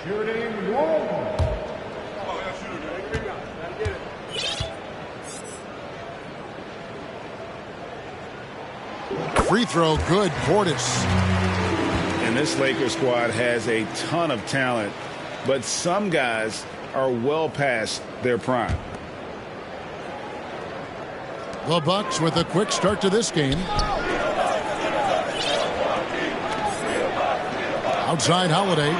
Shooting one. Free throw, good. Portis. And this Lakers squad has a ton of talent, but some guys are well past their prime. The Bucks with a quick start to this game. Outside Holiday.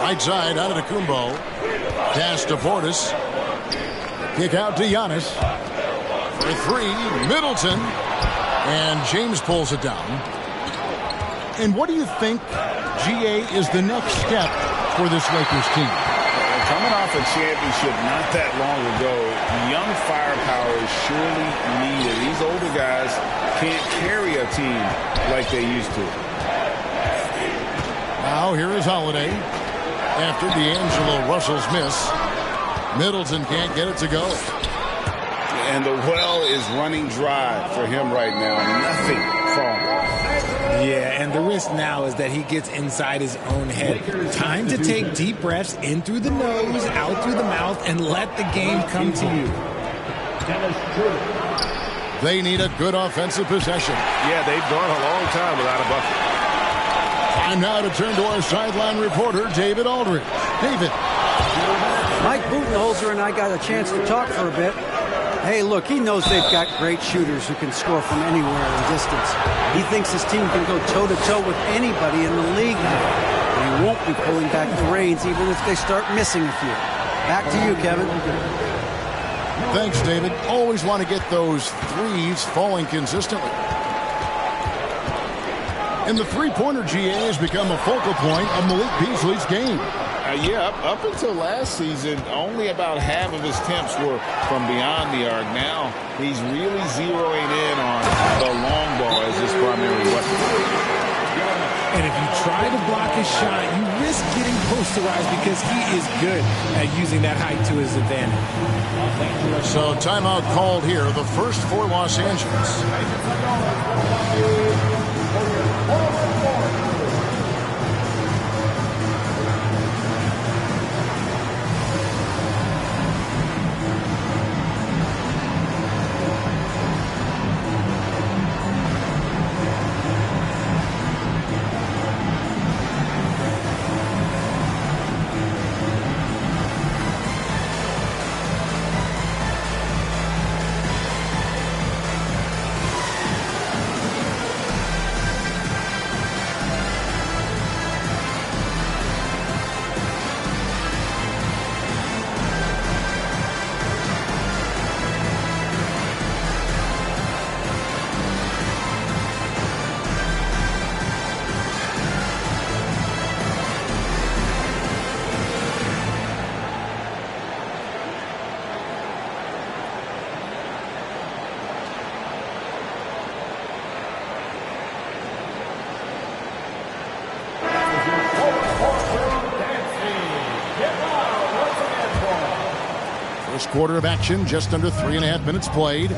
Right side out of Antetokounmpo. Pass to Portis. Kick out to Giannis. For three, Middleton. And James pulls it down. And what do you think, GA, is the next step for this Lakers team? Coming off a championship not that long ago, young firepower is surely needed. These older guys can't carry a team like they used to. Now here is Holiday. After D'Angelo Russell's miss, Middleton can't get it to go. And the well is running dry for him right now. Nothing falling. Yeah, and the risk now is that he gets inside his own head. Time to take deep breaths in through the nose, out through the mouth, and let the game come to you. They need a good offensive possession. Yeah, they've gone a long time without a bucket. Time now to turn to our sideline reporter, David Aldridge. David. Mike Budenholzer and I got a chance to talk for a bit. Hey, look, he knows they've got great shooters who can score from anywhere in distance. He thinks his team can go toe-to-toe with anybody in the league now. And he won't be pulling back the reins even if they start missing a few. Back to you, Kevin. Thanks, David. Always want to get those threes falling consistently. And the three-pointer, GA, has become a focal point of Malik Beasley's game. Yeah, up until last season, only about half of his attempts were from beyond the arc. Now he's really zeroing in on the long ball as his primary weapon. And if you try to block his shot, you risk getting posterized because he is good at using that height to his advantage. So timeout called here, the first for Los Angeles. First quarter of action, just under 3.5 minutes played.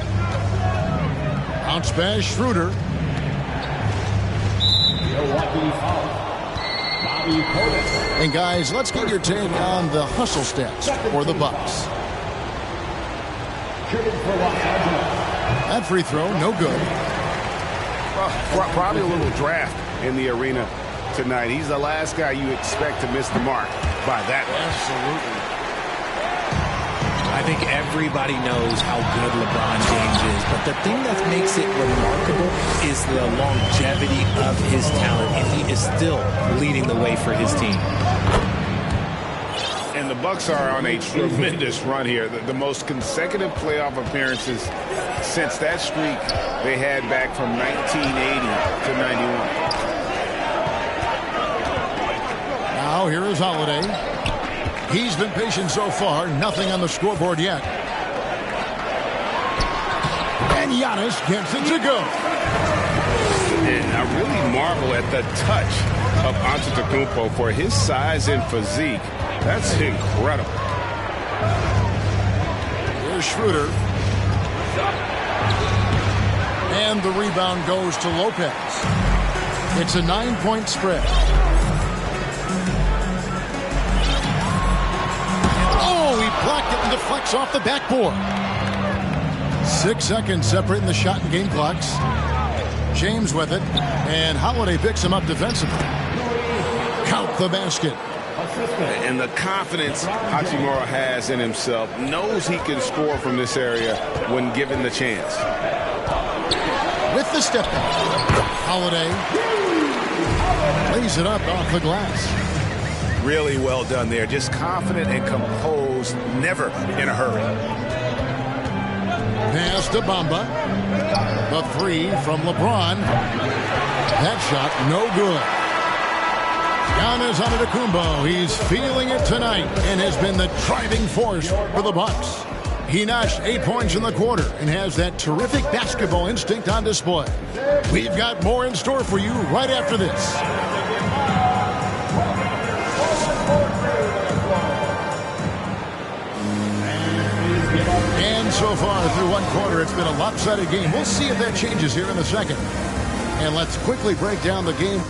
Bounce pass, Schroeder. And guys, let's get your take on the hustle stats for the Bucks. That free throw, no good. Well, probably a little draft in the arena tonight. He's the last guy you expect to miss the mark by that much. Absolutely. I think everybody knows how good LeBron James is, but the thing that makes it remarkable is the longevity of his talent, and he is still leading the way for his team. And the Bucks are on a tremendous run here. The most consecutive playoff appearances since that streak they had back from 1980 to 91. Now here is Holiday. He's been patient so far. Nothing on the scoreboard yet. And Giannis gets it to go. And I really marvel at the touch of Antetokounmpo for his size and physique. That's incredible. Here's Schroeder. And the rebound goes to Lopez. It's a 9-point spread. deflects off the backboard. 6 seconds separating the shot and game clocks. James with it, and Holiday picks him up defensively. Count the basket. And the confidence Hachimura has in himself, knows he can score from this area when given the chance. With the step back, Holiday lays it up off the glass. Really well done there. Just confident and composed, never in a hurry. Pass to Bamba. The three from LeBron. That shot no good. Giannis Antetokounmpo. He's feeling it tonight and has been the driving force for the Bucks. He notched 8 points in the quarter and has that terrific basketball instinct on display. We've got more in store for you right after this. And so far through one quarter, it's been a lopsided game. We'll see if that changes here in a second. And let's quickly break down the game.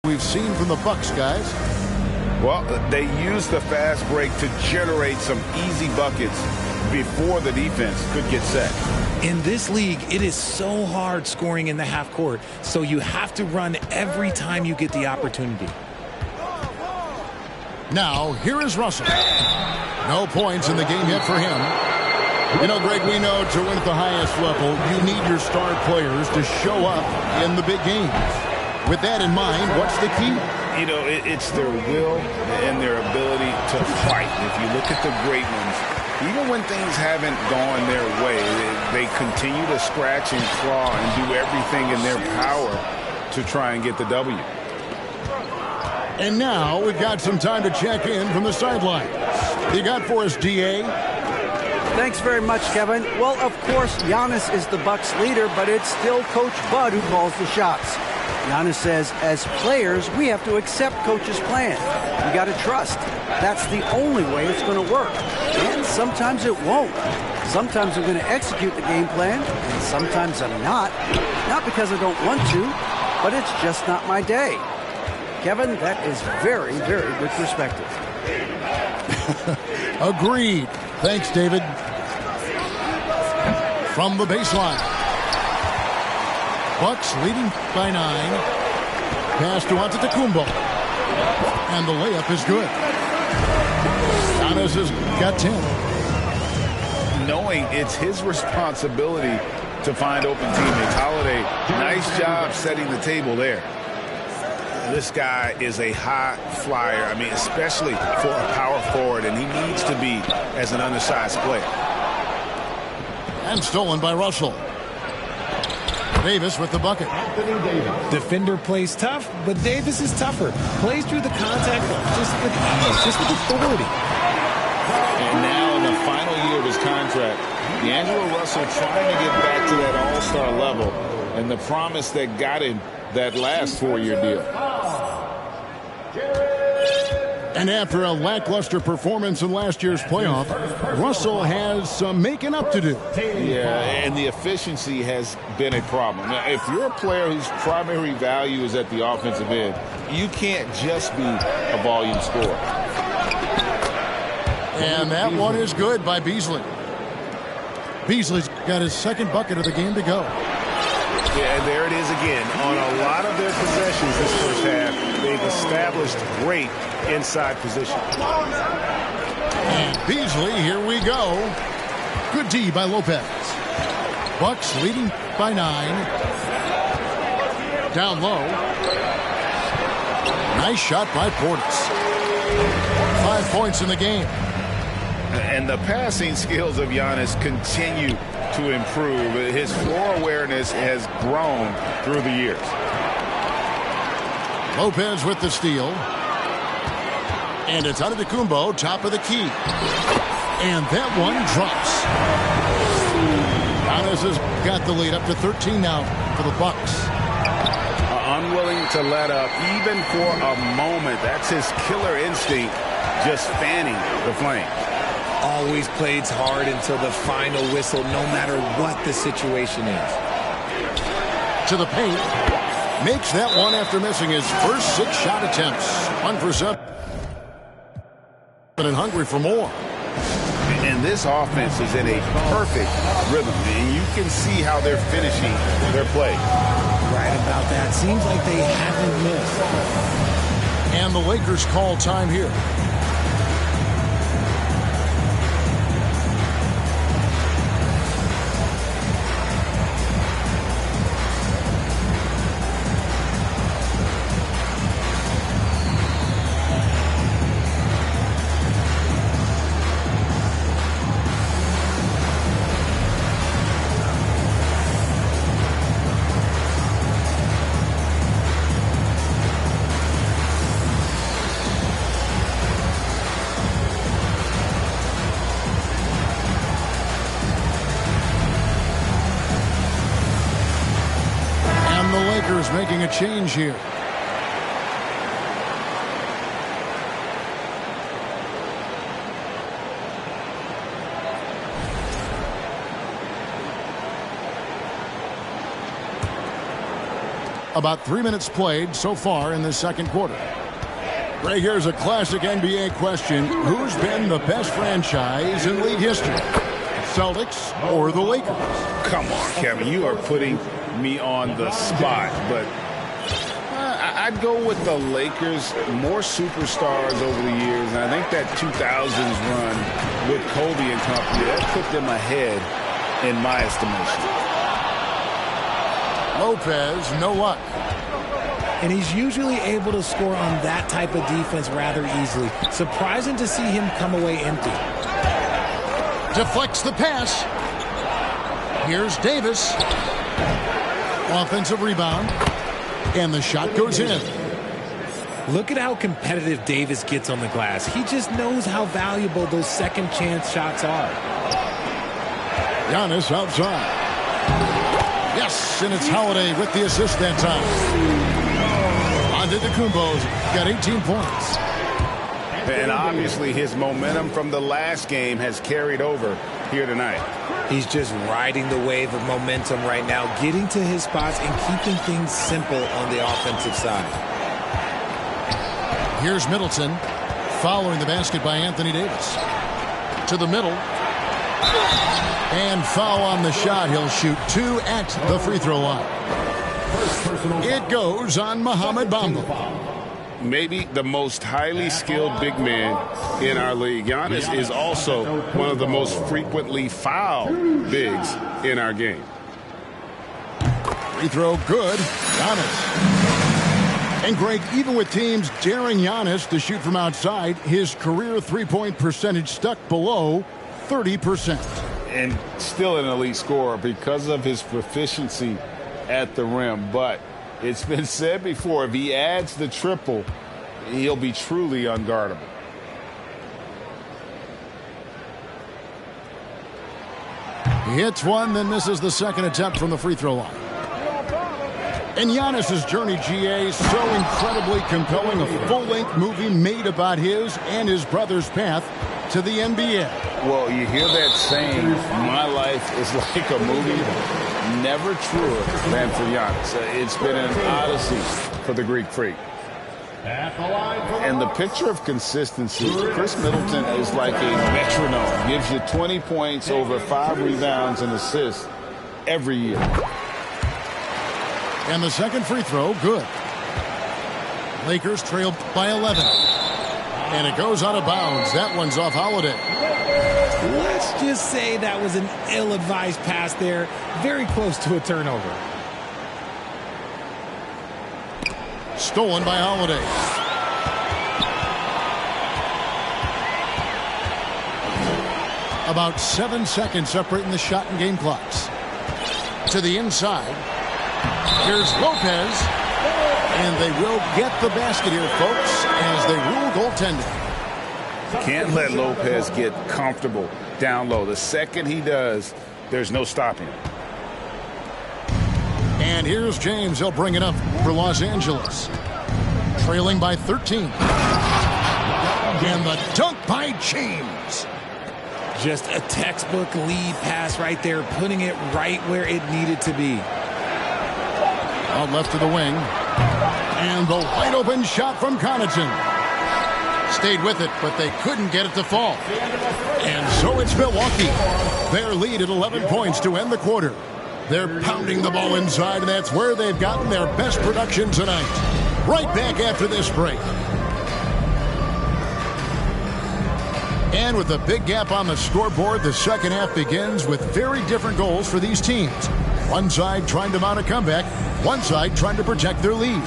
We've seen from the Bucks, guys. Well, they used the fast break to generate some easy buckets before the defense could get set. In this league, it is so hard scoring in the half court, so you have to run every time you get the opportunity. Now, here is Russell. No points in the game yet for him. You know, Greg, we know to win at the highest level, you need your star players to show up in the big games. With that in mind, what's the key? You know, it's their will and their ability to fight. If you look at the great ones, even when things haven't gone their way, they continue to scratch and claw and do everything in their power to try and get the W. And now we've got some time to check in from the sideline. You got for us, D.A.? Thanks very much, Kevin. Well, of course, Giannis is the Bucks leader, but it's still Coach Bud who calls the shots. Giannis says, as players, we have to accept Coach's plan. You got to trust. That's the only way it's going to work. And sometimes it won't. Sometimes I'm going to execute the game plan, and sometimes I'm not. Not because I don't want to, but it's just not my day. Kevin, that is very, very good perspective. Agreed. Thanks, David. From the baseline. Bucks leading by 9. Pass to Antetokounmpo. And the layup is good. Giannis has got 10. Knowing it's his responsibility to find open teammates. Holiday, nice job setting the table there. This guy is a high flyer. I mean, especially for a power forward, and he needs to be as an undersized player. And stolen by Russell. Davis with the bucket. Defender plays tough, but Davis is tougher. Plays through the contact just with ease, just with authority. And now in the final year of his contract, D'Angelo Russell trying to get back to that all-star level and the promise that got him that last 4-year deal. And after a lackluster performance in last year's playoff, Russell has some making up to do. Yeah, and the efficiency has been a problem. Now, if you're a player whose primary value is at the offensive end, you can't just be a volume scorer. And that one is good by Beasley. Beasley's got his second bucket of the game to go. Yeah, and there it is again. On a lot of their possessions this first half, they've established great inside position. And Beasley, here we go. Good D by Lopez. Bucks leading by 9. Down low. Nice shot by Portis. 5 points in the game. And the passing skills of Giannis continue to improve. His floor awareness has grown through the years. Lopez with the steal. And it's Antetokounmpo, top of the key. And that one drops. Giannis has got the lead up to 13 now for the Bucks. Unwilling to let up, even for a moment. That's his killer instinct, just fanning the flame. Always plays hard until the final whistle, no matter what the situation is. To the paint. Makes that one after missing his first 6 shot attempts. 1 for 7. And hungry for more. And this offense is in a perfect rhythm. And you can see how they're finishing their play. Right about that. Seems like they haven't missed. And the Lakers call time here. Making a change here. About 3 minutes played so far in the second quarter. Right here's a classic NBA question. Who's been the best franchise in league history? Celtics or the Lakers? Come on, Kevin. You are putting me on the spot, but I'd go with the Lakers. More superstars over the years, and I think that 2000s run with Kobe and company, that put them ahead in my estimation. Lopez, no luck. And he's usually able to score on that type of defense rather easily. Surprising to see him come away empty. Deflects the pass. Here's Davis. Offensive rebound. And the shot goes in. Look at how competitive Davis gets on the glass. He just knows how valuable those second chance shots are. Giannis outside. Yes, and it's Holiday with the assist that time. Antetokounmpo's got 18 points. And obviously his momentum from the last game has carried over here tonight. He's just riding the wave of momentum right now, getting to his spots and keeping things simple on the offensive side. Here's Middleton following the basket by Anthony Davis. To the middle. And foul on the shot. He'll shoot 2 at the free throw line. It goes on Mohamed Bamba. Maybe the most highly skilled big man in our league. Giannis is also one of the most frequently fouled bigs in our game. Free throw good. Giannis. And Greg, even with teams daring Giannis to shoot from outside, his career three-point percentage stuck below 30%. And still an elite scorer because of his proficiency at the rim. But it's been said before, if he adds the triple, he'll be truly unguardable. He hits one, then misses the second attempt from the free throw line. And Giannis's journey, GA, so incredibly compelling. A full-length movie made about his and his brother's path to the NBA. Well, you hear that saying, my life is like a movie. Never truer than for Giannis. It's been an odyssey for the Greek Freak. And the picture of consistency, Chris Middleton is like a metronome. Gives you 20 points, over 5 rebounds and assists every year. And the second free throw, good. Lakers trail by 11. And it goes out of bounds. That one's off Holiday. Let's just say that was an ill-advised pass there. Very close to a turnover. Stolen by Holiday. About 7 seconds separating the shot and game clocks. To the inside. Here's Lopez. And they will get the basket here, folks, as they rule goaltending. Can't let Lopez get comfortable down low. The second he does, there's no stopping him. And here's James. He'll bring it up for Los Angeles. Trailing by 13. And the dunk by James. Just a textbook lead pass right there, putting it right where it needed to be. Out left to the wing. And the wide open shot from Connaughton. Stayed with it, but they couldn't get it to fall. And so it's Milwaukee. Their lead at 11 points to end the quarter. They're pounding the ball inside, and that's where they've gotten their best production tonight. Right back after this break. And with a big gap on the scoreboard, the second half begins with very different goals for these teams. One side trying to mount a comeback, one side trying to protect their lead.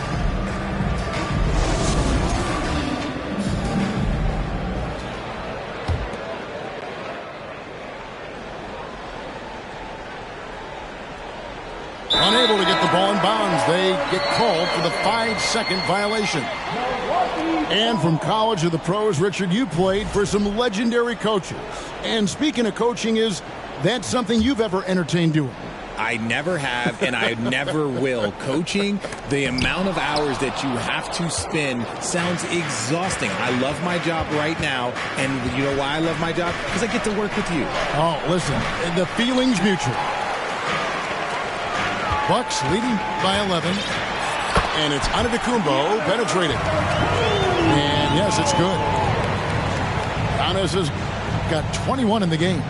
Unable to get the ball in bounds. They get called for the 5-second violation. And from college to the pros, Richard, you played for some legendary coaches. And speaking of coaching, is that something you've ever entertained doing? I never have, and I never will. Coaching, the amount of hours that you have to spend sounds exhausting. I love my job right now, and you know why I love my job? Because I get to work with you. Oh, listen, the feeling's mutual. Bucks leading by 11, and it's Antetokounmpo penetrating. And yes, it's good. Giannis has got 21 in the game.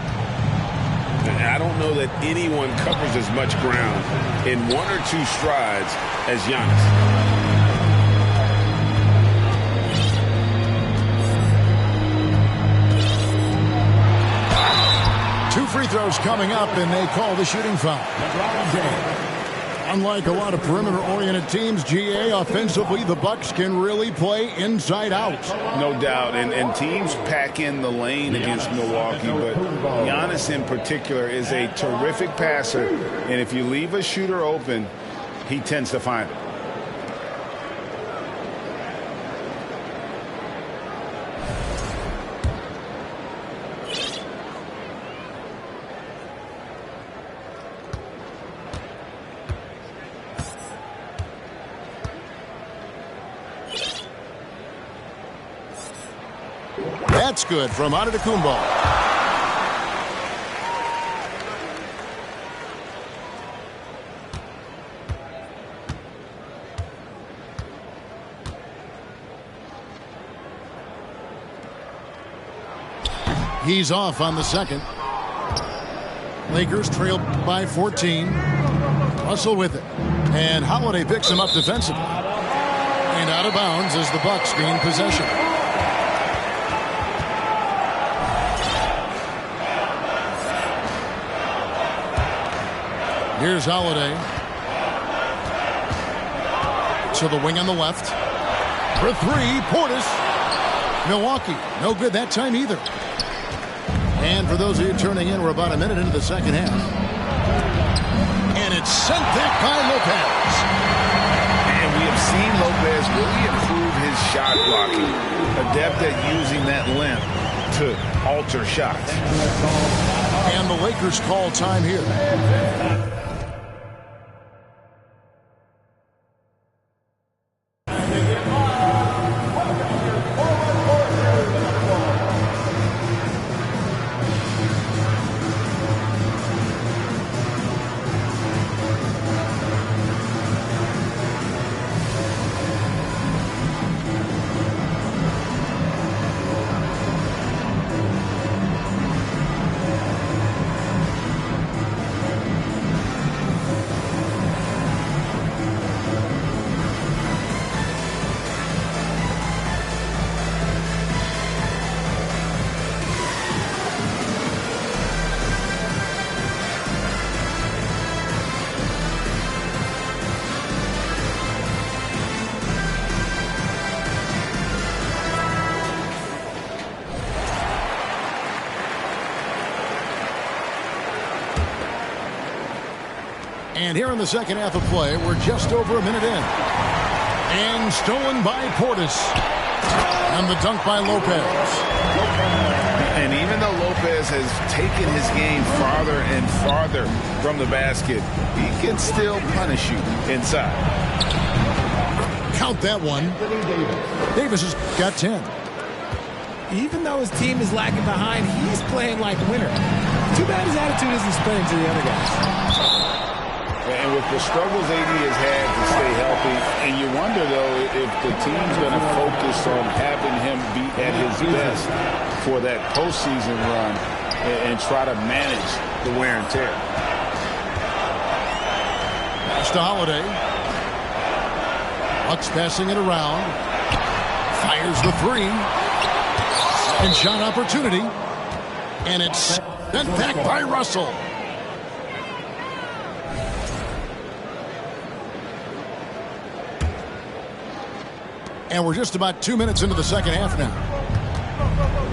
I don't know that anyone covers as much ground in one or two strides as Giannis. 2 free throws coming up, and they call the shooting foul. Unlike a lot of perimeter-oriented teams, GA, offensively, the Bucks can really play inside out. No doubt, and teams pack in the lane against Milwaukee, but Giannis in particular is a terrific passer, and if you leave a shooter open, he tends to find it. That's good from Antetokounmpo. He's off on the second. Lakers trail by 14. Russell with it. And Holiday picks him up defensively. And out of bounds as the Bucks gain possession. Here's Holiday. To the wing on the left. For three, Portis. Milwaukee, no good that time either. And for those of you turning in, we're about a minute into the second half. And it's sent back by Lopez. And we have seen Lopez really improve his shot blocking. Adept at using that length to alter shots. And the Lakers call time here. And here in the second half of play, we're just over a minute in. And stolen by Portis. And the dunk by Lopez. And even though Lopez Lopez has taken his game farther and farther from the basket. He can still punish you inside. Count that one. Davis has got 10. Even though his team is lagging behind, he's playing like a winner. Too bad his attitude isn't spreading to the other guys. And with the struggles AD has had to stay healthy, and you wonder, though, if the team's going to focus on having him be at his best for that postseason run and try to manage the wear and tear. Pass to Holiday. Bucks passing it around. Fires the three. Second shot opportunity. And it's sent back by Russell. And we're just about 2 minutes into the second half now.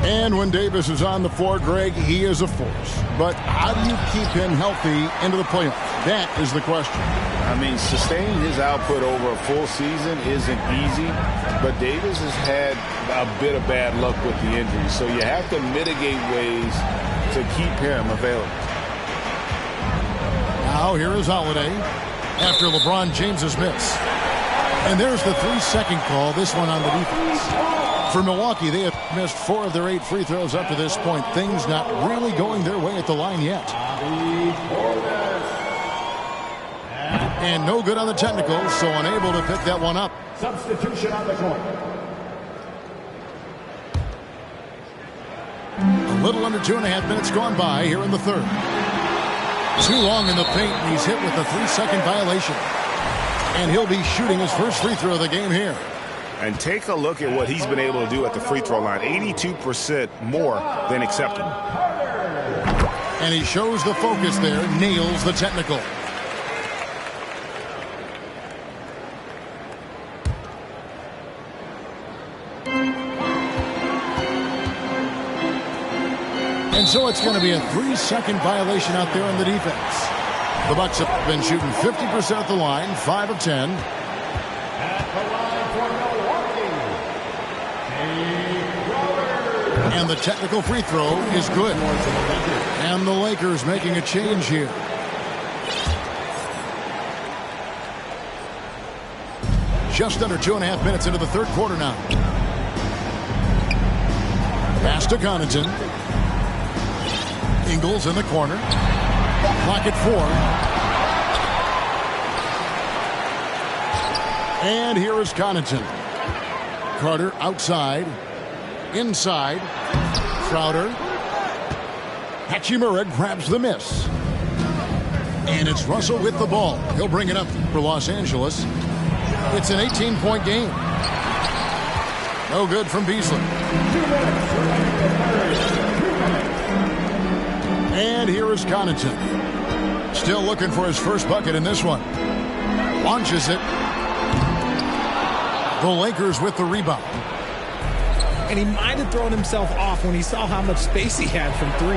And when Davis is on the floor, Greg, he is a force. But how do you keep him healthy into the playoffs? That is the question. I mean, sustaining his output over a full season isn't easy, but Davis has had a bit of bad luck with the injury, so you have to mitigate ways to keep him available. Now here is Holiday after LeBron James's miss. And there's the 3-second call, this one on the defense. For Milwaukee, they have missed 4 of their 8 free throws up to this point. Things not really going their way at the line yet. And no good on the technical, so unable to pick that one up. Substitution on the court. A little under 2.5 minutes gone by here in the third. Too long in the paint, and he's hit with a 3-second violation. And he'll be shooting his first free throw of the game here. And take a look at what he's been able to do at the free throw line. 82% more than acceptable. And he shows the focus there, nails the technical. And so it's going to be a 3-second violation out there on the defense. The Bucks have been shooting 50% at the line, 5 of 10. At the line for Milwaukee, And the technical free throw is good. And the Lakers making a change here. Just under 2.5 minutes into the third quarter now. Pass to Connaughton. Ingles in the corner. Clock at 4. And here is Connaughton. Carter outside. Inside. Crowder. Hachimura grabs the miss. And it's Russell with the ball. He'll bring it up for Los Angeles. It's an 18-point game. No good from Beasley. And here is Connaughton. Still looking for his first bucket in this one. Launches it. The Lakers with the rebound. And he might have thrown himself off when he saw how much space he had from 3.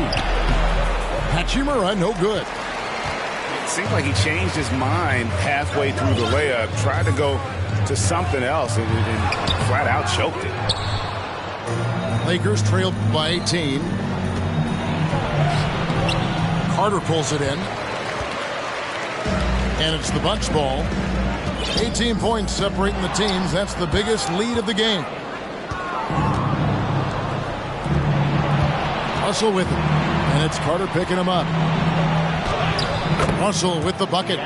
Hachimura, no good. It seemed like he changed his mind halfway through the layup, tried to go to something else, and flat out choked it. Lakers trailed by 18. Carter pulls it in. And it's the Bucks ball. 18 points separating the teams. That's the biggest lead of the game. Russell with it. And it's Carter picking him up. Russell with the bucket.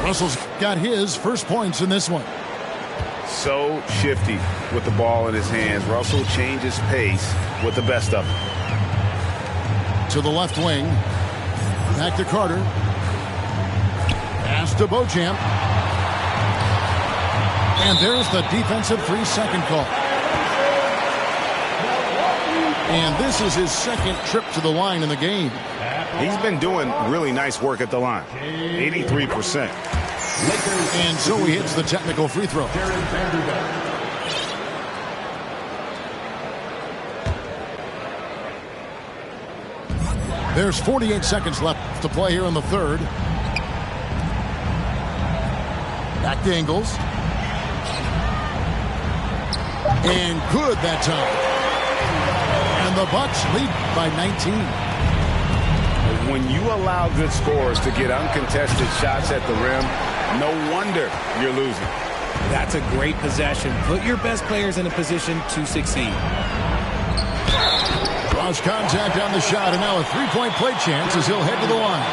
Russell's got his first points in this one. So shifty with the ball in his hands. Russell changes pace with the best of them. To the left wing. Back to Carter. Pass to Beauchamp. And there's the defensive 3-second call. And this is his second trip to the line in the game. He's been doing really nice work at the line. 83%. And so he hits the technical free throw. There's 48 seconds left to play here in the third. Back to Ingles. And good that time. And the Bucks lead by 19. When you allow good scorers to get uncontested shots at the rim, no wonder you're losing. That's a great possession. Put your best players in a position to succeed. Draws contact on the shot, and now a three-point play chance as he'll head to the line.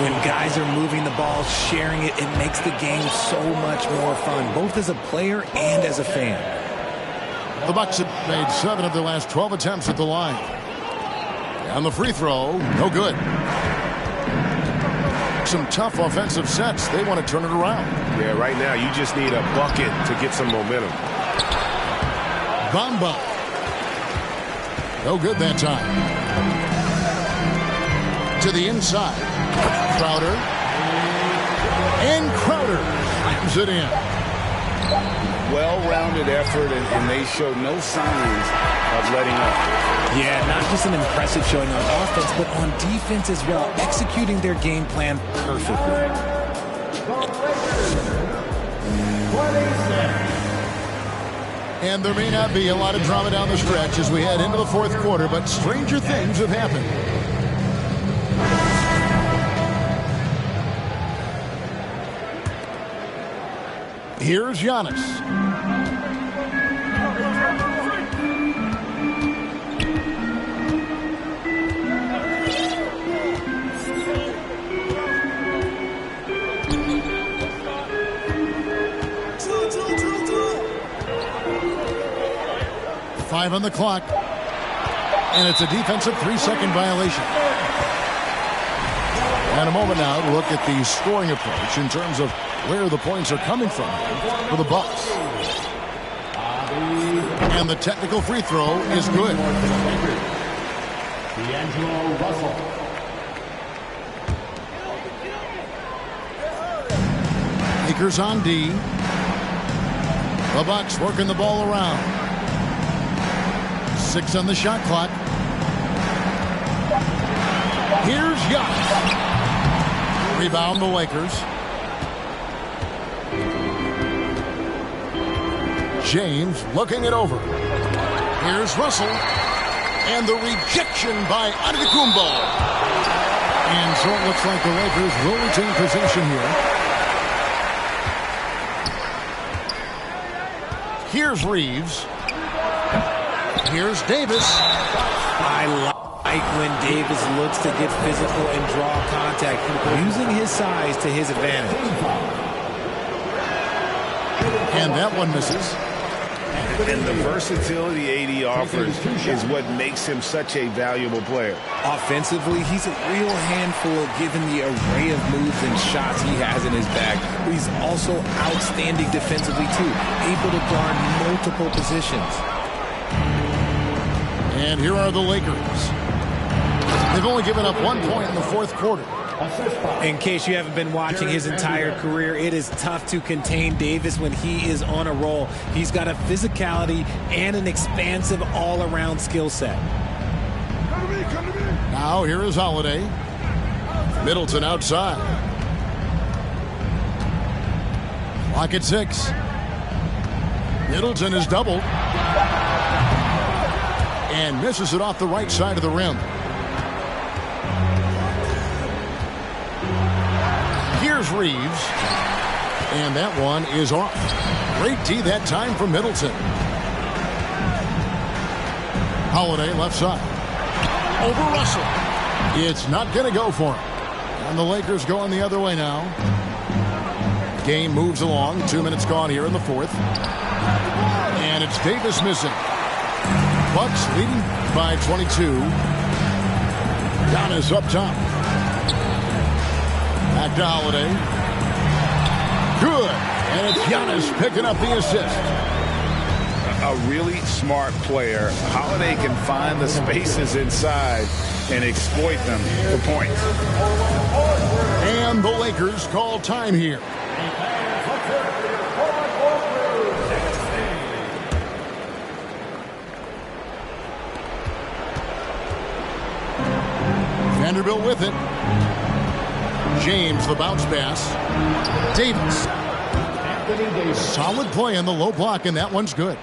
When guys are moving the ball, sharing it, it makes the game so much more fun, both as a player and as a fan. The Bucks have made 7 of their last 12 attempts at the line. And the free throw, no good. Some tough offensive sets. They want to turn it around. Yeah, right now you just need a bucket to get some momentum. Bamba. No good that time. To the inside. Crowder. And Crowder slams it in. Well-rounded effort, and they showed no signs of letting up. Yeah, not just an impressive showing on offense, but on defense as well, executing their game plan perfectly. And there may not be a lot of drama down the stretch as we head into the fourth quarter, but stranger things have happened. Here's Giannis. Five on the clock. And it's a defensive 3-second violation. And a moment now to look at the scoring approach in terms of where the points are coming from for the Bucks. And the technical free throw is good. D'Angelo Russell. Lakers on D. The Bucks working the ball around. 6 on the shot clock. Here's Giannis. Rebound the Lakers. James looking it over. Here's Russell. And the rejection by Antetokounmpo. And so it looks like the Lakers will retain possession here. Here's Reeves. Here's Davis. I like when Davis looks to get physical and draw contact, using his size to his advantage. And that one misses. And the versatility AD offers is what makes him such a valuable player. Offensively, he's a real handful given the array of moves and shots he has in his bag. But he's also outstanding defensively, too, able to guard multiple positions. And here are the Lakers. They've only given up 1 point in the fourth quarter. In case you haven't been watching his entire career, it is tough to contain Davis when he is on a roll. He's got a physicality and an expansive all-around skill set. Now here is Holiday. Middleton outside. Clock at 6. Middleton is doubled. And misses it off the right side of the rim. Here's Reeves. And that one is off. Great D that time from Middleton. Holiday left side. Over Russell. It's not going to go for him. And the Lakers going the other way now. Game moves along. 2 minutes gone here in the fourth. And it's Davis missing. Bucks leading by 22. Giannis up top. Back to Holiday. Good. And it's Giannis picking up the assist. A really smart player. Holiday can find the spaces inside and exploit them for points. And the Lakers call time here. Vanderbilt with it. James, the bounce pass. Davis. Solid play in the low block, and that one's good.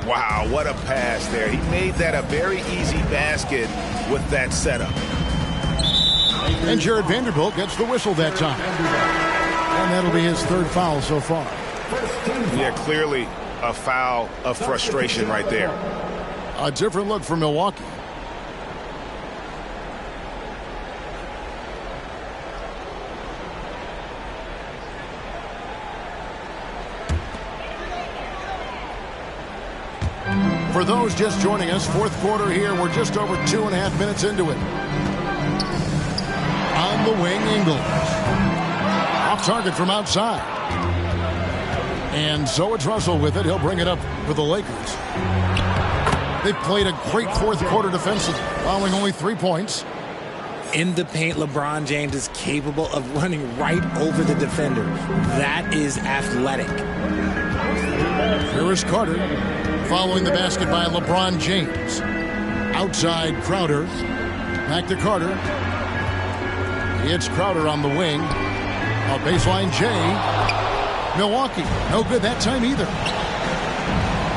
Wow, what a pass there. He made that a very easy basket with that setup. And Jared Vanderbilt gets the whistle that time. And that'll be his third foul so far. Yeah, clearly a foul of frustration right there. A different look for Milwaukee. For those just joining us, fourth quarter here. We're just over 2.5 minutes into it. On the wing, Ingles. Off target from outside. And so it's Russell with it. He'll bring it up for the Lakers. They've played a great fourth quarter defensively, following only 3 points. In the paint, LeBron James is capable of running right over the defender. That is athletic. Here is Carter, following the basket by LeBron James. Outside, Crowder. Back to Carter. It's Crowder on the wing. A baseline J. Milwaukee, no good that time either.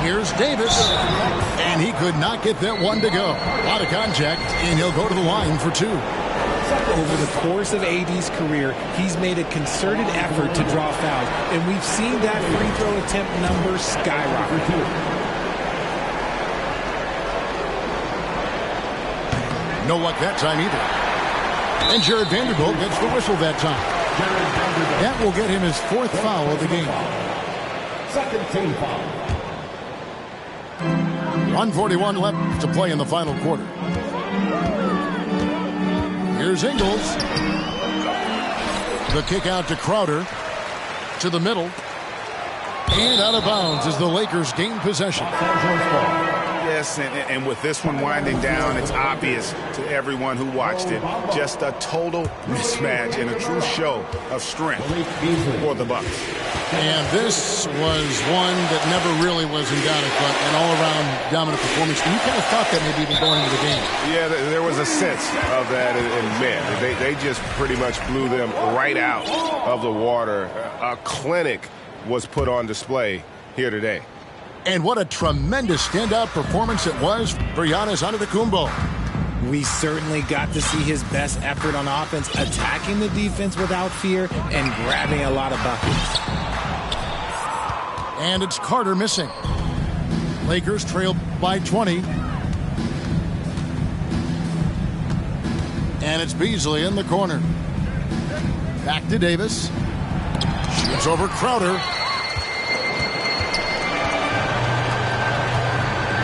Here's Davis. And he could not get that one to go. A lot of contact, and he'll go to the line for 2. Over the course of AD's career, he's made a concerted effort to draw fouls, and we've seen that free throw attempt number skyrocket. No luck that time either. And Jared Vanderbilt gets the whistle that time. That will get him his 4th foul of the game. Second team foul. 1:41 left to play in the final quarter. Here's Ingles. The kick out to Crowder. To the middle. And out of bounds as the Lakers gain possession. Yes, and with this one winding down, it's obvious to everyone who watched it. Just a total mismatch and a true show of strength for the Bucks. And this was one that never really was in doubt, but an all-around dominant performance. And you kind of thought that maybe even going into the game. Yeah, there was a sense of that, and man, they just pretty much blew them right out of the water. A clinic was put on display here today. And what a tremendous standout performance it was for Giannis Antetokounmpo. We certainly got to see his best effort on offense, attacking the defense without fear and grabbing a lot of buckets. And it's Carter missing. Lakers trail by 20. And it's Beasley in the corner. Back to Davis. Shoots over Crowder.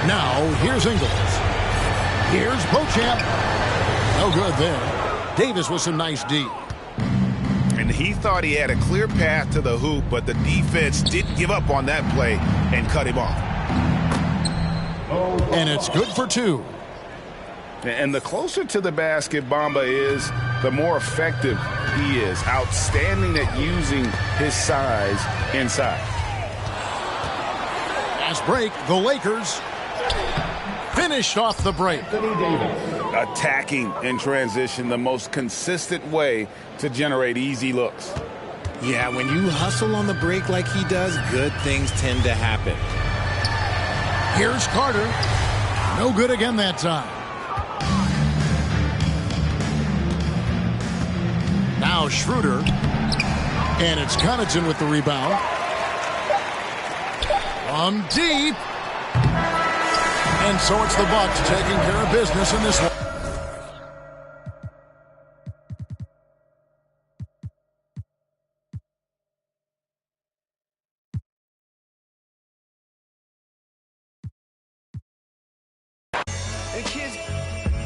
Now, here's Ingles. Here's Beauchamp. No good there. Davis with some nice D. And he thought he had a clear path to the hoop, but the defense didn't give up on that play and cut him off. And it's good for 2. And the closer to the basket Bamba is, the more effective he is. Outstanding at using his size inside. Fast break, the Lakers finished off the break. Attacking in transition, the most consistent way to generate easy looks. Yeah, when you hustle on the break like he does, good things tend to happen. Here's Carter. No good again that time. Now Schroeder. And it's Connaughton with the rebound. From deep. And so it's the Bucks taking care of business in this one. The kids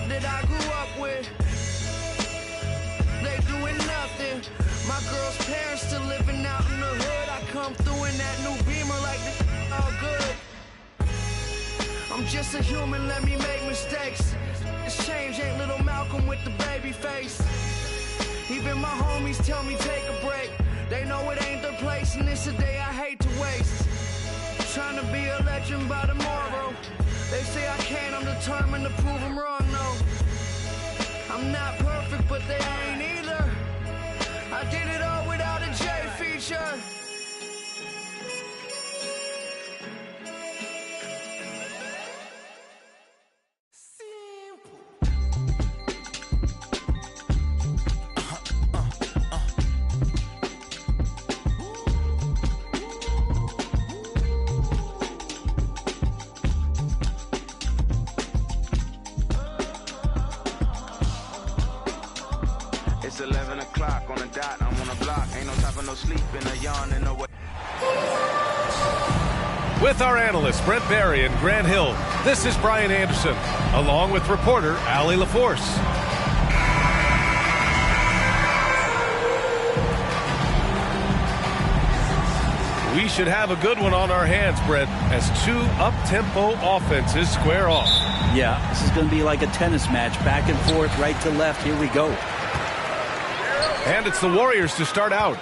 that I grew up with, they doing nothing. My girl's parents still living out in the hood. I come through in that new Beamer like this all good. I'm just a human, let me make mistakes. This change ain't little Malcolm with the baby face. Even my homies tell me take a break. They know it ain't their place, and it's a day I hate to waste. Trying to be a legend by tomorrow. They say I can't, I'm determined to prove them wrong, no. I'm not perfect, but they ain't either. I did it all without a J feature. o'clock on the dot, I'm on the block. Ain't no time for no sleep in a yawn and no way. With our analysts Brent Barry and Grant Hill, this is Brian Anderson, along with reporter Allie LaForce. We should have a good one on our hands, Brent, as two up-tempo offenses square off. Yeah, this is going to be like a tennis match, back and forth, right to left. Here we go. And it's the Warriors to start out.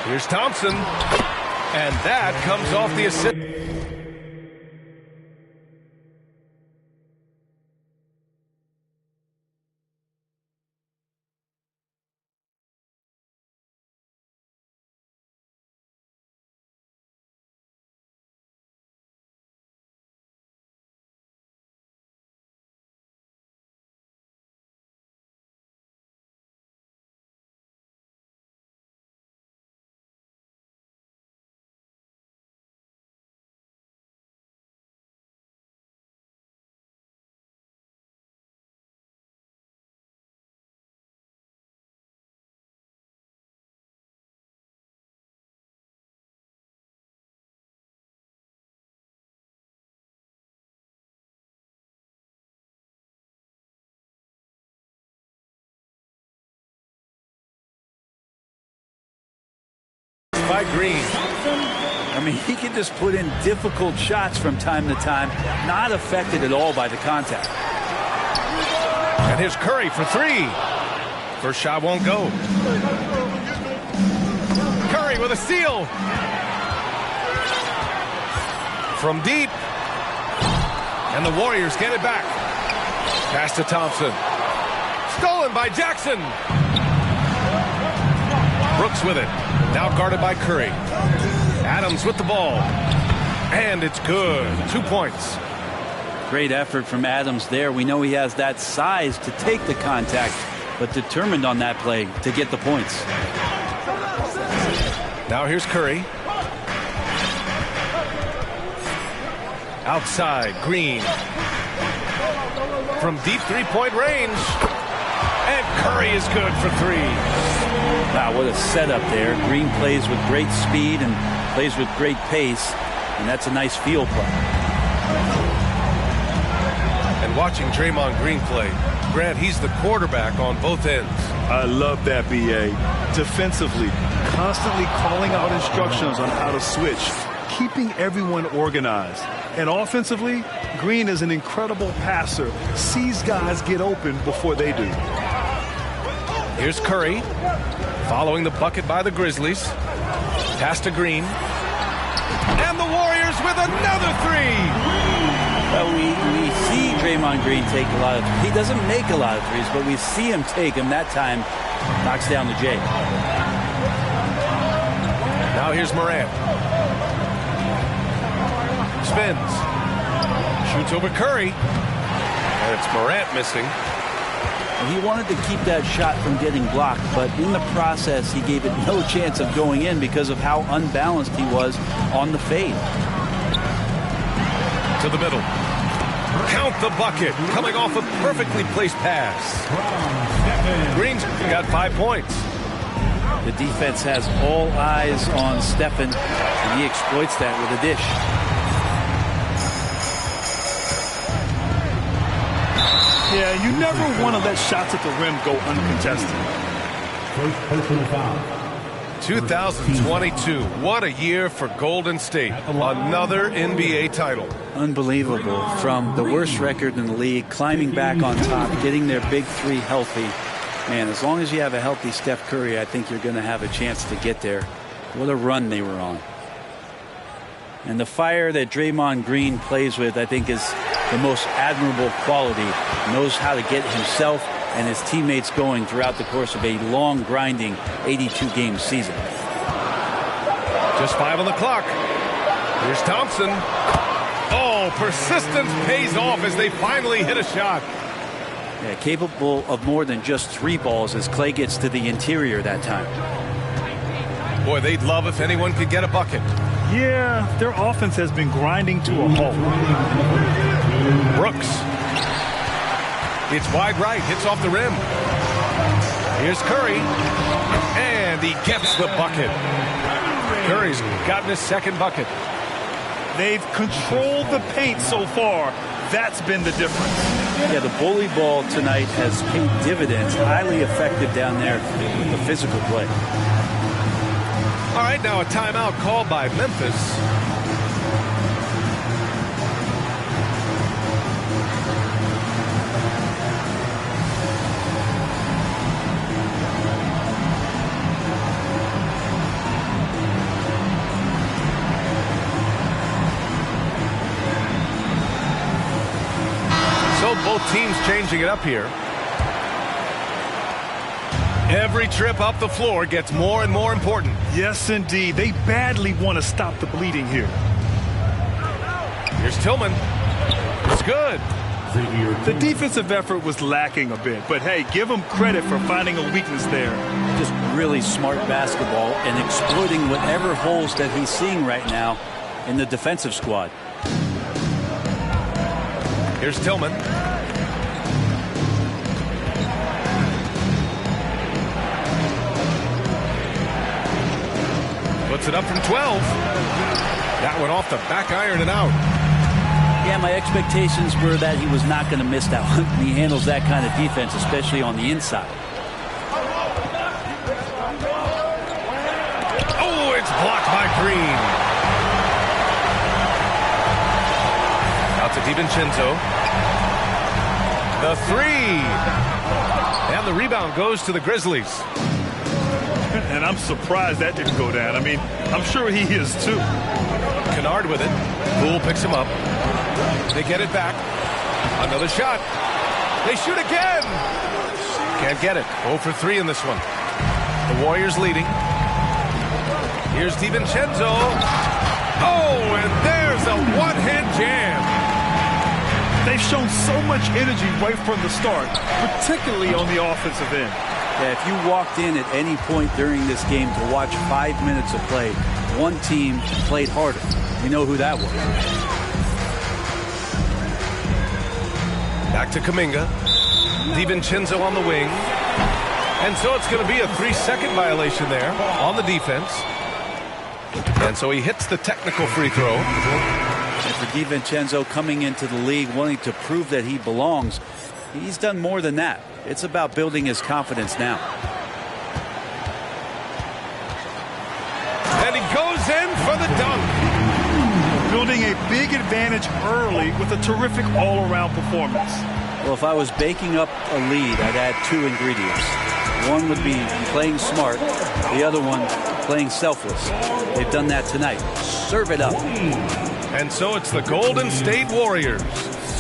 Here's Thompson, and that comes off the assist. By Green. I mean, he can just put in difficult shots from time to time, not affected at all by the contact. And here's Curry for three. First shot won't go. Curry with a steal. From deep. And the Warriors get it back. Pass to Thompson. Stolen by Jackson. Brooks with it. Now guarded by Curry. Adams with the ball. And it's good. 2 points. Great effort from Adams there. We know he has that size to take the contact, but determined on that play to get the points. Now here's Curry. Outside, Green. From deep three-point range. And Curry is good for three. Wow, what a setup there. Green plays with great speed and plays with great pace, and that's a nice field play. And watching Draymond Green play, Grant, he's the quarterback on both ends. I love that, B.A. Defensively, constantly calling out instructions on how to switch, keeping everyone organized. And offensively, Green is an incredible passer, sees guys get open before they do. Here's Curry, following the bucket by the Grizzlies. Pass to Green. And the Warriors with another three. Well, we see Draymond Green take a lot of, he doesn't make a lot of threes, but we see him take them. That time, knocks down the J. Now here's Morant. Spins. Shoots over Curry. And it's Morant missing. He wanted to keep that shot from getting blocked, but in the process, he gave it no chance of going in because of how unbalanced he was on the fade. To the middle. Count the bucket. Coming off a perfectly placed pass. Green's got 5 points. The defense has all eyes on Stephen, and he exploits that with a dish. Yeah, you never want to let shots at the rim go uncontested. First personal foul. 2022. What a year for Golden State. Another NBA title. Unbelievable. From the worst record in the league, climbing back on top, getting their big three healthy. Man, as long as you have a healthy Steph Curry, I think you're going to have a chance to get there. What a run they were on. And the fire that Draymond Green plays with, I think, is the most admirable quality. Knows how to get himself and his teammates going throughout the course of a long, grinding 82-game season. Just 5 on the clock. Here's Thompson. Oh, persistence pays off as they finally hit a shot. Yeah, capable of more than just 3 balls as Clay gets to the interior that time. Boy, they'd love if anyone could get a bucket. Yeah, their offense has been grinding to a halt. Brooks. It's wide right, hits off the rim. Here's Curry, and he gets the bucket. Curry's gotten his second bucket. They've controlled the paint so far. That's been the difference. Yeah, the bully ball tonight has paid dividends. Highly effective down there with the physical play. All right, now a timeout called by Memphis. Both teams changing it up here. Every trip up the floor gets more and more important. Yes, indeed. They badly want to stop the bleeding here. Here's Tillman. It's good. The defensive effort was lacking a bit, but hey, give them credit for finding a weakness there. Just really smart basketball and exploiting whatever holes that he's seeing right now in the defensive squad. Here's Tillman. Puts it up from 12. That went off the back iron and out. Yeah, my expectations were that he was not going to miss that one. He handles that kind of defense, especially on the inside. Oh, it's blocked by Green. Out to DiVincenzo. The three. And the rebound goes to the Grizzlies. And I'm surprised that didn't go down. I mean, I'm sure he is too. Kennard with it. Poole picks him up. They get it back. Another shot. They shoot again. Can't get it. 0 for 3 in this one. The Warriors leading. Here's DiVincenzo. Oh, and there's a one-hand jam. They've shown so much energy right from the start, particularly on the offensive end. Yeah, if you walked in at any point during this game to watch 5 minutes of play, one team played harder. You know who that was. Back to Kuminga. DiVincenzo on the wing. And so it's going to be a 3-second violation there on the defense. And so he hits the technical free throw. And for DiVincenzo coming into the league wanting to prove that he belongs, he's done more than that. It's about building his confidence now. And he goes in for the dunk. Building a big advantage early with a terrific all-around performance. Well, if I was baking up a lead, I'd add 2 ingredients. One would be playing smart. The other one, playing selfless. They've done that tonight. Serve it up. And so it's the Golden State Warriors.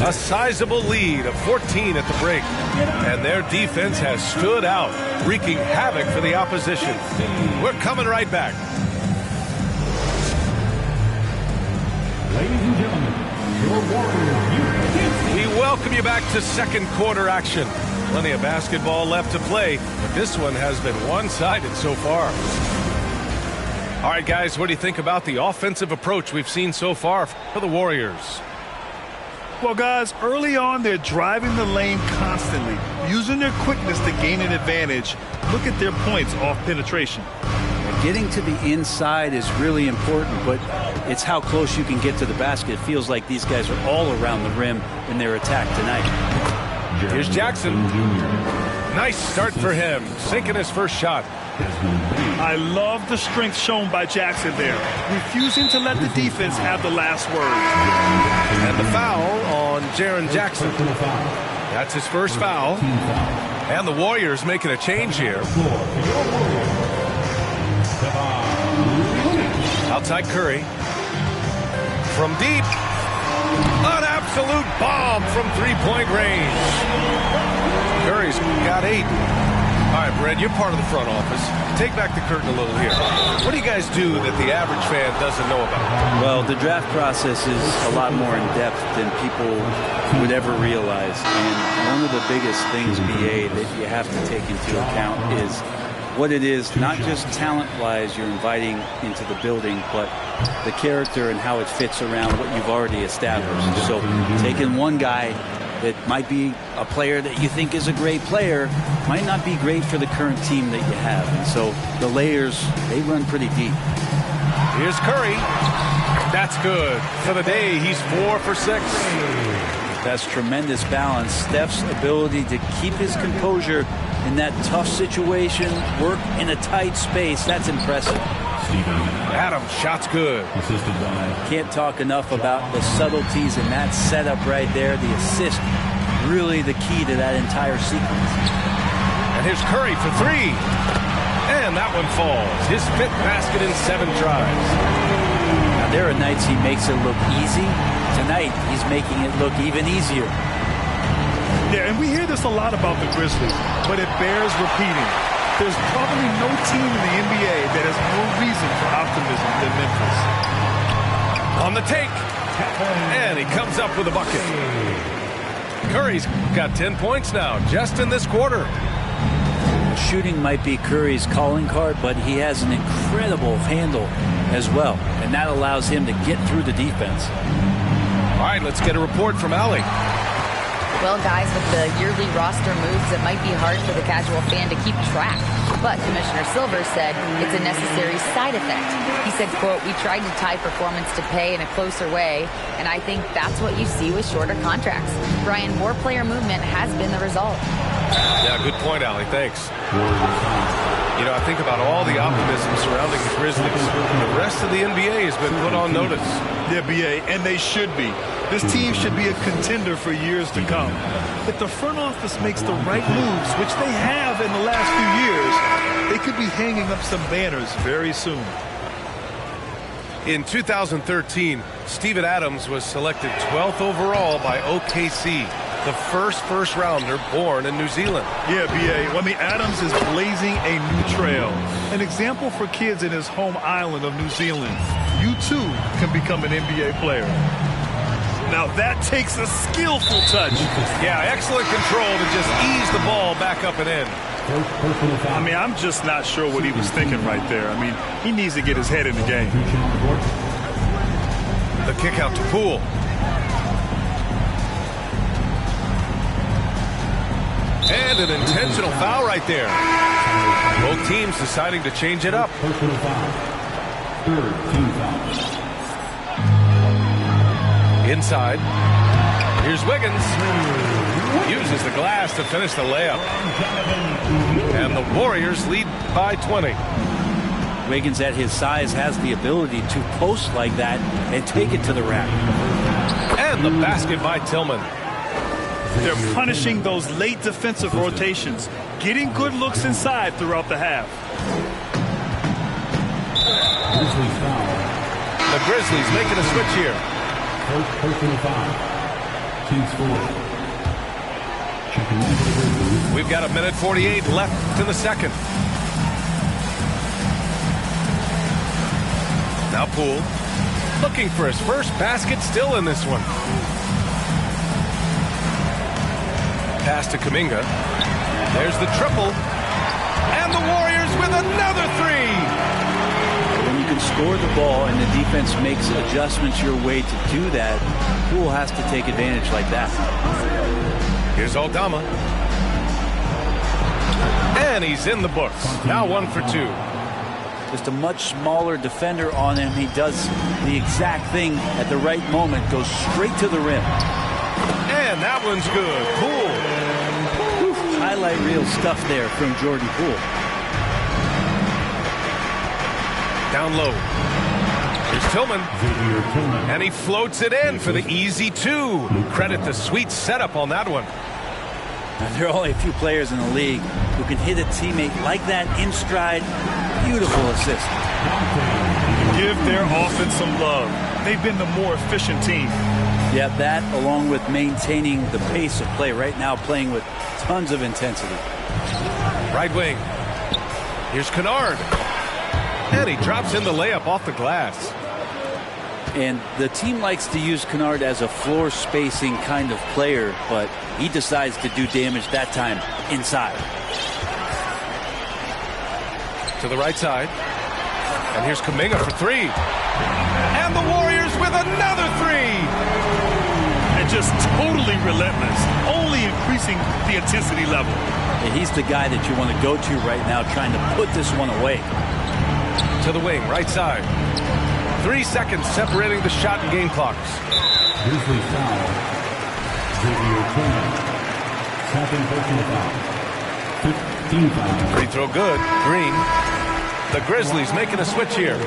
A sizable lead of 14 at the break. And their defense has stood out, wreaking havoc for the opposition. We're coming right back. Ladies and gentlemen, your Warriors. We welcome you back to second quarter action. Plenty of basketball left to play, but this one has been one-sided so far. All right, guys, what do you think about the offensive approach we've seen so far for the Warriors? Well, guys, early on, they're driving the lane constantly, using their quickness to gain an advantage. Look at their points off penetration. Getting to the inside is really important, but it's how close you can get to the basket. It feels like these guys are all around the rim in their attack tonight. Here's Jackson. Nice start for him, sinking his first shot. I love the strength shown by Jackson there, refusing to let the defense have the last word. And the foul on Jaren Jackson. That's his first foul. And the Warriors making a change here. Outside Curry. From deep. An absolute bomb from three-point range. Curry's got 8. All right, Brad, you're part of the front office. Take back the curtain a little here. What do you guys do that the average fan doesn't know about? Well, the draft process is a lot more in depth than people would ever realize. And one of the biggest things, BA, that you have to take into account is what it is, not just talent-wise you're inviting into the building, but the character and how it fits around what you've already established. So taking one guy It might be a player that you think is a great player, might not be great for the current team that you have. And so the layers, they run pretty deep. Here's Curry. That's good. For the day, he's 4 for 6. That's tremendous balance. Steph's ability to keep his composure in that tough situation, work in a tight space, that's impressive. Adams, shot's good. Can't talk enough about the subtleties in that setup right there. The assist, really the key to that entire sequence. And here's Curry for 3. And that one falls. His 5th basket in 7 tries. Now, there are nights he makes it look easy. Tonight, he's making it look even easier. Yeah, and we hear this a lot about the Grizzlies, but it bears repeating. There's probably no team in the NBA that has more reason for optimism than Memphis. On the take. And he comes up with a bucket. Curry's got 10 points now, just in this quarter. Shooting might be Curry's calling card, but he has an incredible handle as well, and that allows him to get through the defense. All right, let's get a report from Allie. Well, guys, with the yearly roster moves, it might be hard for the casual fan to keep track. But Commissioner Silver said it's a necessary side effect. He said, quote, "We tried to tie performance to pay in a closer way, and I think that's what you see with shorter contracts." Brian, more player movement has been the result. Yeah, good point, Allie. Thanks. You know, I think about all the optimism surrounding the Grizzlies. The rest of the NBA has been put on notice. Yeah, BA, and they should be. This team should be a contender for years to come. If the front office makes the right moves, which they have in the last few years, they could be hanging up some banners very soon. In 2013, Steven Adams was selected 12th overall by OKC, the first rounder born in New Zealand. Yeah, BA. I mean, Adams is blazing a new trail. An example for kids in his home island of New Zealand. You too can become an NBA player. Now that takes a skillful touch. Yeah, excellent control to just ease the ball back up and in. I mean, I'm just not sure what he was thinking right there. I mean, he needs to get his head in the game. The kick out to Poole. And an intentional foul right there. Both teams deciding to change it up. Personal foul. Third team foul. Inside. Here's Wiggins. Uses the glass to finish the layup. And the Warriors lead by 20. Wiggins at his size has the ability to post like that and take it to the rack. And the basket by Tillman. They're punishing those late defensive rotations, getting good looks inside throughout the half. Grizzlies foul. The Grizzlies making a switch here. First personal foul. Team's four. Checking in for the Grizzlies. We've got 1:48 left in the second. Now Poole looking for his first basket, still in this one. Pass to Kuminga. There's the triple. And the Warriors with another 3. When you can score the ball and the defense makes adjustments your way to do that, Poole has to take advantage like that. Here's Aldama. And he's in the books. Now 1 for 2. Just a much smaller defender on him. He does the exact thing at the right moment, goes straight to the rim. And that one's good. Poole. Highlight reel stuff there from Jordan Poole. Down low. Here's Tillman. And he floats it in for the easy 2. Credit the sweet setup on that one. Now, there are only a few players in the league who can hit a teammate like that in stride. Beautiful assist. Give their offense some love. They've been the more efficient team. Yeah, that along with maintaining the pace of play right now, playing with tons of intensity. Right wing. Here's Kennard. And he drops in the layup off the glass. And the team likes to use Kennard as a floor spacing kind of player, but he decides to do damage that time inside. To the right side. And here's Kuminga for 3. And the Warriors with another 3. And just totally relentless, only increasing the intensity level. Yeah, he's the guy that you want to go to right now, trying to put this one away. To the wing, right side. 3 seconds separating the shot and game clocks. Grizzlies foul. Xavier Tillman. Second personal foul. 15 foul. Free throw good. Green. The Grizzlies making a switch here.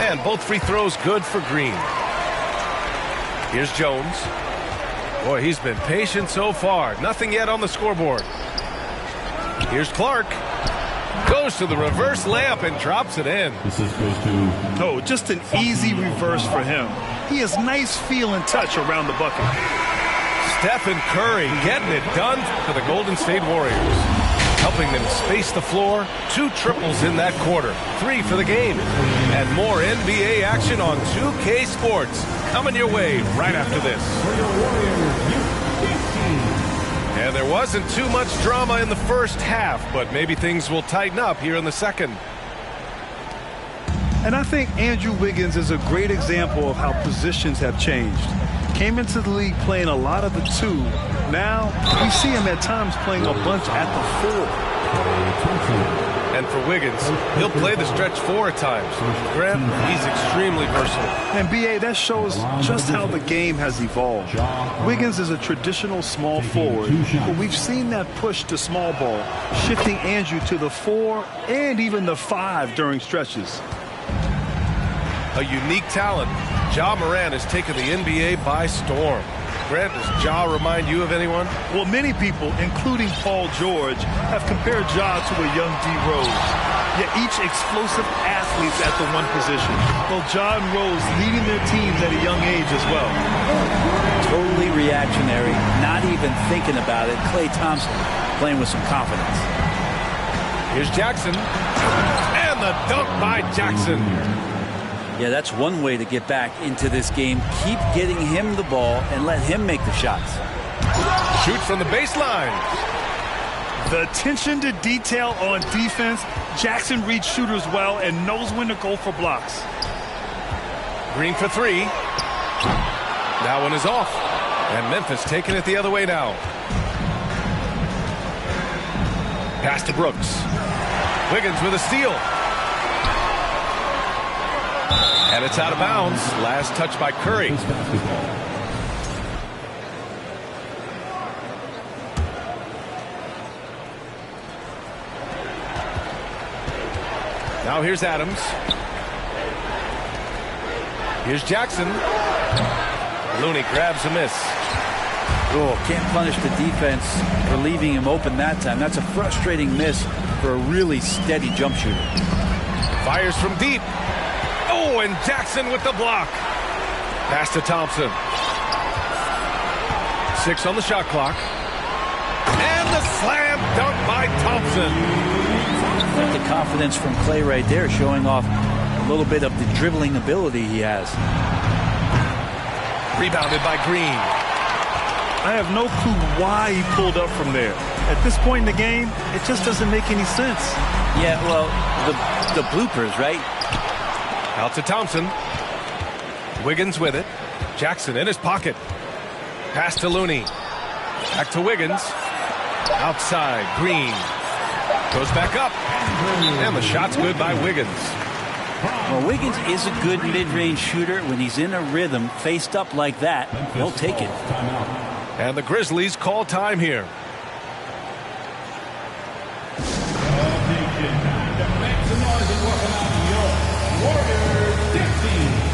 And both free throws good for Green. Here's Jones. Boy, he's been patient so far. Nothing yet on the scoreboard. Here's Clark. Goes to the reverse layup and drops it in. This is goes to... Oh, just an easy reverse for him. He has nice feel and touch around the bucket. Stephen Curry getting it done for the Golden State Warriors. Helping them space the floor. 2 triples in that quarter. 3 for the game. And more NBA action on 2K Sports. Coming your way right after this. And there wasn't too much drama in the first half, but maybe things will tighten up here in the second. And I think Andrew Wiggins is a great example of how positions have changed. Came into the league playing a lot of the 2. Now we see him at times playing a bunch at the 4. And for Wiggins, he'll play the stretch 4 at times. Grant, he's extremely versatile. And B.A., that shows just how the game has evolved. Wiggins is a traditional small forward, but we've seen that push to small ball, shifting Andrew to the 4 and even the 5 during stretches. A unique talent. Ja Morant has taken the NBA by storm. Grant, does Ja remind you of anyone? Well, many people, including Paul George, have compared Ja to a young D. Rose. Yet each explosive athletes at the 1 position. Both Ja and Rose leading their teams at a young age as well. Totally reactionary, not even thinking about it. Klay Thompson playing with some confidence. Here's Jackson. And the dunk by Jackson. Yeah, that's one way to get back into this game. Keep getting him the ball and let him make the shots. Shoot from the baseline. The attention to detail on defense. Jackson reads shooters well and knows when to go for blocks. Green for 3. That one is off. And Memphis taking it the other way now. Pass to Brooks. Wiggins with a steal. And it's out of bounds. Last touch by Curry. Now here's Adams. Here's Jackson. Looney grabs a miss. Oh, can't punish the defense for leaving him open that time. That's a frustrating miss for a really steady jump shooter. Fires from deep. Oh, and Jackson with the block. Pass to Thompson. 6 on the shot clock. And the slam dunk by Thompson. Got the confidence from Klay right there, showing off a little bit of the dribbling ability he has. Rebounded by Green. I have no clue why he pulled up from there. At this point in the game, it just doesn't make any sense. Yeah, well, the bloopers, right? Out to Thompson. Wiggins with it. Jackson in his pocket. Pass to Looney. Back to Wiggins. Outside, Green. Goes back up. And the shot's good by Wiggins. Well, Wiggins is a good mid-range shooter. When he's in a rhythm, faced up like that, he'll take it. And the Grizzlies call time here. Make some noise and welcome out your Warriors 16.